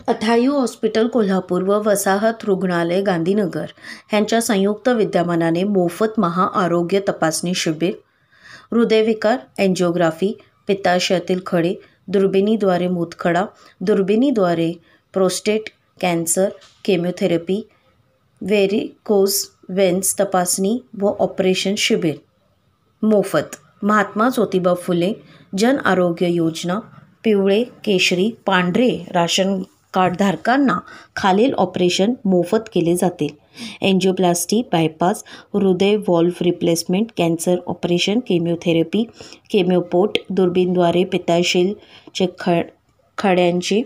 अथायू hospital Kolhapur व वसाहत रुग्णालय गांधीनगर ह्यांच्या संयुक्त विद्यमानाने मोफत महाआरोग्य तपासणी शिबिर, हृदयविकार, एंजिओग्राफी, पित्ताशयातील खडे, दुर्बिणीद्वारे मूतखडा, दुर्बिणीद्वारे prostate cancer, chemotherapy, varicose veins तपासणी व ऑपरेशन शिबिर मोफत. महात्मा ज्योतिबा फुले जन आरोग्य योजना. पिवळे, केशरी, पांढरे राशन कार्ड धारकांना खालील ऑपरेशन मोफत केले जातील: एंजिओप्लास्टी, बायपास, हृदय valve replacement, cancer operation, chemotherapy, chemoport, दुर्बीणद्वारे पित्ताशयाचे खड्यांचे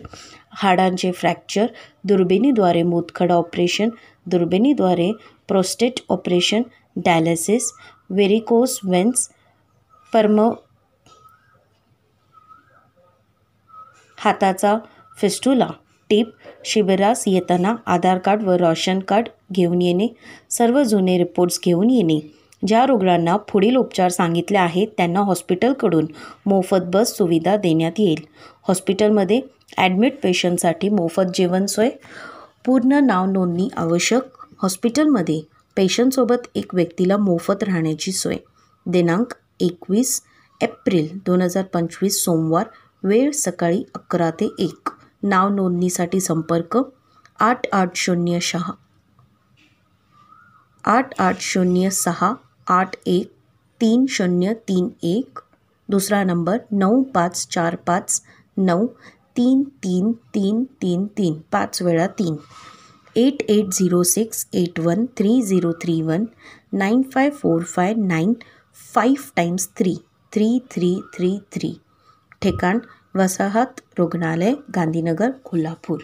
हाडांचे फ्रॅक्चर, दुर्बिणीद्वारे मूतखडा ऑपरेशन, दुर्बिणीद्वारे prostate operation, dialysis, varicose veins, हाताचा फिस्टुला, टीप. शिबिरास येताना आधार कार्ड व राशन कार्ड घेऊन येणे. सर्व जुने रिपोर्ट्स घेऊन येणे. ज्या रुग्णांना पुढील उपचार सांगितले आहेत त्यांना हॉस्पिटलकडून मोफत बस सुविधा देण्यात येईल. हॉस्पिटलमध्ये ॲडमिट पेशंटसाठी मोफत जेवण सोय. पूर्ण नाव नोंदणी आवश्यक. हॉस्पिटलमध्ये पेशंटसोबत एक व्यक्तीला मोफत राहण्याची सोय. दिनांक 21 एप्रिल 2025 सोमवार. वेळ सकाळी 11 ते 1. नाव नोंदणीसाठी संपर्क 8806813031. दुसरा नंबर 9545933333. 5 वेळा 3. 8806813031. 954595 टाइम्स 3 3333. ठिकाण वसाहत रुग्णालय गांधीनगर कोल्हापूर.